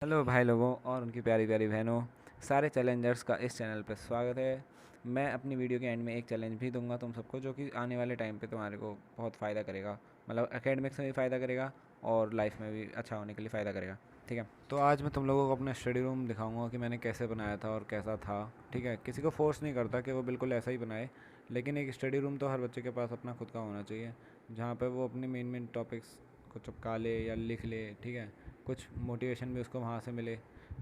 Hello भाई लोगों और उनकी प्यारी प्यारी बहनों, सारे चैलेंजर्स का इस चैनल पर स्वागत है। मैं अपनी वीडियो के एंड में एक चैलेंज भी दूंगा तुम सबको, जो कि आने वाले टाइम पे तुम्हारे को बहुत फ़ायदा करेगा। मतलब एकेडमिक्स में भी फ़ायदा करेगा और लाइफ में भी अच्छा होने के लिए फ़ायदा करेगा। ठीक है, तो आज मैं तुम लोगों को अपना स्टडी रूम दिखाऊंगा कि मैंने कैसे बनाया था और कैसा था। ठीक है, किसी को फोर्स नहीं करता कि वो बिल्कुल ऐसा ही बनाए, लेकिन एक स्टडी रूम तो हर बच्चे के पास अपना खुद का होना चाहिए, जहाँ पर वो अपने मेन मेन टॉपिक्स को चिपका ले या लिख ले। ठीक है, कुछ मोटिवेशन भी उसको वहाँ से मिले।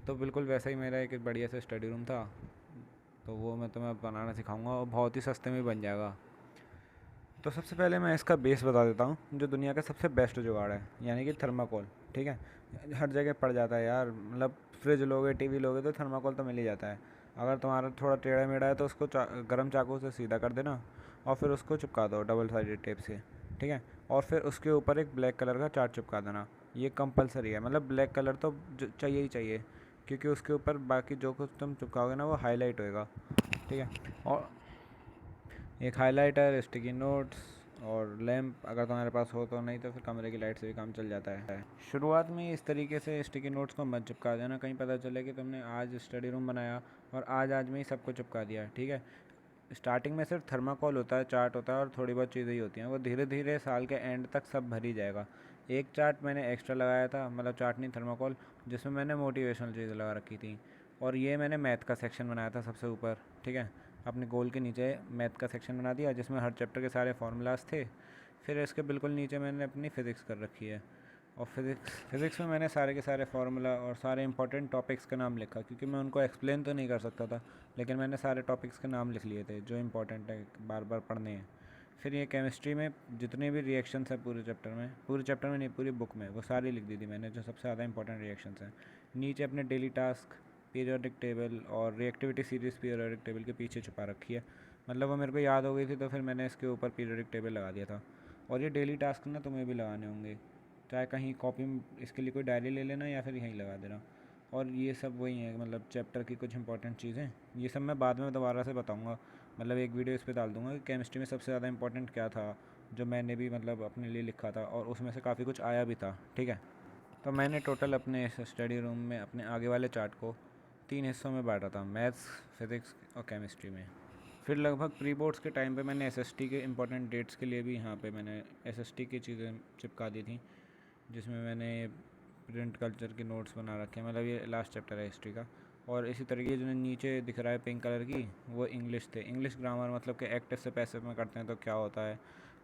तो बिल्कुल वैसा ही मेरा एक बढ़िया सा स्टडी रूम था, तो वो मैं तुम्हें बनाना सिखाऊंगा और बहुत ही सस्ते में बन जाएगा। तो सबसे पहले मैं इसका बेस बता देता हूँ, जो दुनिया का सबसे बेस्ट जुगाड़ है, यानी कि थर्माकोल। ठीक है, हर जगह पड़ जाता है यार। मतलब फ्रिज लोगे, टीवी लोगे तो थर्माकोल तो मिल ही जाता है। अगर तुम्हारा थोड़ा टेढ़ा मेढ़ा है तो उसको गर्म चाकू से सीधा कर देना और फिर उसको चिपका दो डबल साइडेड टेप से। ठीक है, और फिर उसके ऊपर एक ब्लैक कलर का चार्ट चिपका देना। ये कंपलसरी है, मतलब ब्लैक कलर तो चाहिए ही चाहिए, क्योंकि उसके ऊपर बाकी जो कुछ तुम चिपकाओगे ना वो हाईलाइट होएगा। ठीक है, और एक हाइलाइटर, स्टिकी नोट्स और लैंप अगर तुम्हारे पास हो तो, नहीं तो फिर कमरे की लाइट से भी काम चल जाता है। शुरुआत में इस तरीके से स्टिकी नोट्स को मत चिपका देना, कहीं पता चले कि तुमने आज स्टडी रूम बनाया और आज में ही सबको चिपका दिया। ठीक है, स्टार्टिंग में सिर्फ थर्माकोल होता है, चार्ट होता है और थोड़ी बहुत चीज़ें ही होती हैं। वो धीरे धीरे साल के एंड तक सब भर ही जाएगा। एक चार्ट मैंने एक्स्ट्रा लगाया था, मतलब चार्ट नहीं, थर्माकोल, जिसमें मैंने मोटिवेशनल चीज़ें लगा रखी थी। और ये मैंने मैथ का सेक्शन बनाया था सबसे ऊपर। ठीक है, अपने गोल के नीचे मैथ का सेक्शन बना दिया, जिसमें हर चैप्टर के सारे फार्मूलाज थे। फिर इसके बिल्कुल नीचे मैंने अपनी फ़िज़िक्स कर रखी है, और फिज़िक्स में मैंने सारे के सारे फार्मूला और सारे इंपॉर्टेंट टॉपिक्स का नाम लिखा, क्योंकि मैं उनको एक्सप्लेन तो नहीं कर सकता था, लेकिन मैंने सारे टॉपिक्स के नाम लिख लिए थे जो इंपॉर्टेंट है, बार बार पढ़ने हैं। फिर ये केमिस्ट्री में जितने भी रिएक्शंस हैं पूरे चैप्टर में नहीं, पूरी बुक में, वो सारी लिख दी थी मैंने, जो सबसे ज़्यादा इंपॉर्टेंट रिएक्शंस हैं। नीचे अपने डेली टास्क, पीरियोडिक टेबल और रिएक्टिविटी सीरीज़ पीरियोडिक टेबल के पीछे छुपा रखी है। मतलब वो मेरे को याद हो गई थी, तो फिर मैंने इसके ऊपर पीरियोडिक टेबल लगा दिया था। और ये डेली टास्क ना तुम्हें भी लगाने होंगे, चाहे कहीं कॉपी में इसके लिए कोई डायरी ले लेना या फिर यहीं लगा देना। और ये सब वही है, मतलब चैप्टर की कुछ इंपॉर्टेंट चीज़ें, ये सब मैं बाद में दोबारा से बताऊंगा। मतलब एक वीडियो इस पर डाल दूंगा कि केमिस्ट्री में सबसे ज़्यादा इंपॉर्टेंट क्या था, जो मैंने भी मतलब अपने लिए लिखा था और उसमें से काफ़ी कुछ आया भी था। ठीक है, तो मैंने टोटल अपने इस स्टडी रूम में अपने आगे वाले चार्ट को 3 हिस्सों में बांटा था, मैथ्स, फिज़िक्स और केमिस्ट्री में। फिर लगभग प्री बोर्ड्स के टाइम पे मैंने एसएसटी के इंपॉर्टेंट डेट्स के लिए भी यहाँ पे मैंने एसएसटी की चीज़ें चिपका दी थी, जिसमें मैंने प्रिंट कल्चर के नोट्स बना रखे हैं। मतलब ये लास्ट चैप्टर है हिस्ट्री का। और इसी तरीके जो नीचे दिख रहा है पिंक कलर की, वो इंग्लिश थे, इंग्लिश ग्रामर, मतलब कि एक्टिव से पैसिव में करते हैं तो क्या होता है,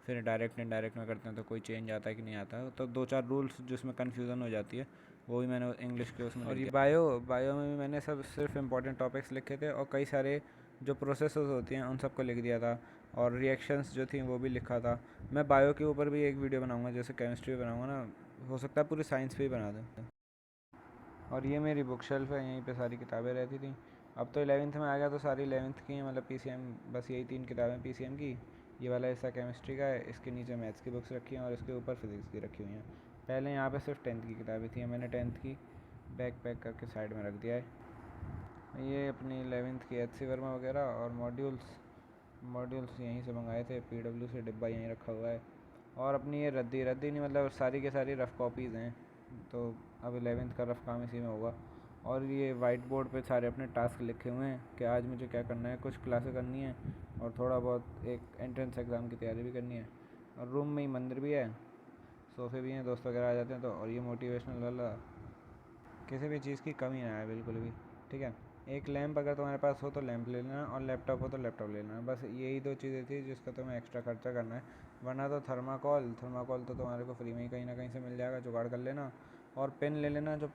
फिर डायरेक्ट इनडायरेक्ट में करते हैं तो कोई चेंज आता है कि नहीं आता है। तो 2-4 रूल्स जिसमें कन्फ्यूज़न हो जाती है, वो भी मैंने इंग्लिश के उसमें। और ये बायो में भी मैंने सब सिर्फ इंपॉर्टेंट टॉपिक्स लिखे थे, और कई सारे जो प्रोसेस होती हैं उन सबको लिख दिया था, और रिएक्शंस जो थी वो भी लिखा था। मैं बायो के ऊपर भी एक वीडियो बनाऊंगा, जैसे केमिस्ट्री बनाऊंगा ना, हो सकता है पूरी साइंस पे ही बना दूँ। और ये मेरी बुक शेल्फ है, यहीं पे सारी किताबें रहती थी। अब तो 11th में आ गया तो सारी 11th की हैं, मतलब पीसीएम, बस यही 3 किताबें पीसीएम की। ये वाला हिस्सा केमिस्ट्री का है, इसके नीचे मैथ्स की बुक्स रखी हैं और इसके ऊपर फिज़िक्स की रखी हुई हैं। पहले यहाँ पे सिर्फ 10th की किताबें थी, मैंने 10th की बैग पैक करके साइड में रख दिया है। ये अपनी 11th की एच सी वर्मा वगैरह और मॉड्यूल्स यहीं से मंगाए थे, पीडब्ल्यू से डिब्बा यहीं रखा हुआ है। और अपनी ये रद्दी रद्दी नहीं, मतलब सारी के सारी रफ़ कॉपीज़ हैं, तो अब 11th का रफ़ काम इसी में होगा। और ये वाइट बोर्ड पे सारे अपने टास्क लिखे हुए हैं कि आज मुझे क्या करना है, कुछ क्लासेस करनी है और थोड़ा बहुत एक एंट्रेंस एग्ज़ाम की तैयारी भी करनी है। और रूम में ही मंदिर भी है, सोफ़े भी हैं, दोस्त वगैरह आ जाते हैं तो। और ये मोटिवेशनल वाला, किसी भी चीज़ की कमी ना है बिल्कुल भी। ठीक है, एक लैंप अगर तुम्हारे पास हो तो लैंप ले लेना, और लैपटॉप हो तो लैपटॉप ले लेना। बस यही 2 चीज़ें थी जिसका तुम्हें एक्स्ट्रा खर्चा करना है। वरना तो थर्माकोल तो तुम्हारे को फ्री में ही कहीं ना कहीं से मिल जाएगा, जुगाड़ कर लेना। और पेन ले लेना जो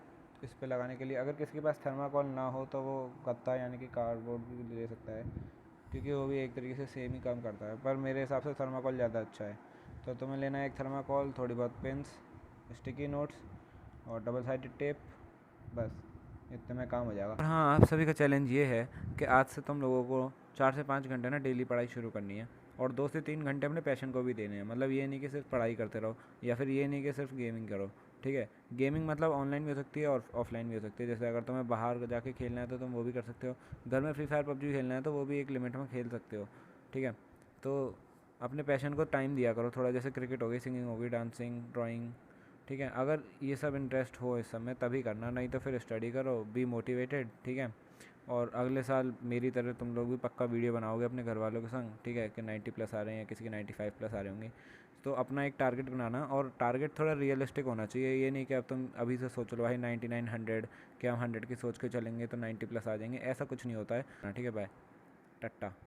इस पे लगाने के लिए। अगर किसी के पास थर्माकोल ना हो तो वो गत्ता यानी कि कार्डबोर्ड भी ले सकता है, क्योंकि वो भी एक तरीके से सेम ही काम करता है, पर मेरे हिसाब से थर्माकोल ज़्यादा अच्छा है। तो तुम्हें लेना है एक थर्माकोल, थोड़ी बहुत पेन्स, स्टिकी नोट्स और डबल साइडेड टेप, बस इतने में काम हो जाएगा। और हाँ, आप सभी का चैलेंज ये है कि आज से तुम लोगों को 4 से 5 घंटे ना डेली पढ़ाई शुरू करनी है, और 2 से 3 घंटे अपने पैशन को भी देने हैं। मतलब ये नहीं कि सिर्फ पढ़ाई करते रहो, या फिर ये नहीं कि सिर्फ गेमिंग करो। ठीक है, गेमिंग मतलब ऑनलाइन भी हो सकती है और ऑफलाइन भी हो सकती है। जैसे अगर तुम्हें बाहर जाके खेलना है तो तुम वो भी कर सकते हो, घर में फ्री फायर पबजी खेलना है तो वो भी एक लिमिट में खेल सकते हो। ठीक है, तो अपने पैशन को टाइम दिया करो थोड़ा, जैसे क्रिकेट हो गई, सिंगिंग हो गई, डांसिंग, ड्राइंग, ठीक है। अगर ये सब इंटरेस्ट हो इस समय तभी करना, नहीं तो फिर स्टडी करो, बी मोटिवेटेड, ठीक है। और अगले साल मेरी तरह तुम लोग भी पक्का वीडियो बनाओगे अपने घर वालों के संग, ठीक है, कि 90 प्लस आ रहे हैं, किसी के 95 प्लस आ रहे होंगे। तो अपना एक टारगेट बनाना, और टारगेट थोड़ा रियलिस्टिक होना चाहिए। ये नहीं कि अब तुम अभी से सोच लो भाई 99 100 कि हम 100 की सोच के चलेंगे तो 90 प्लस आ जाएंगे, ऐसा कुछ नहीं होता है। ठीक है, बाय, टट्टा।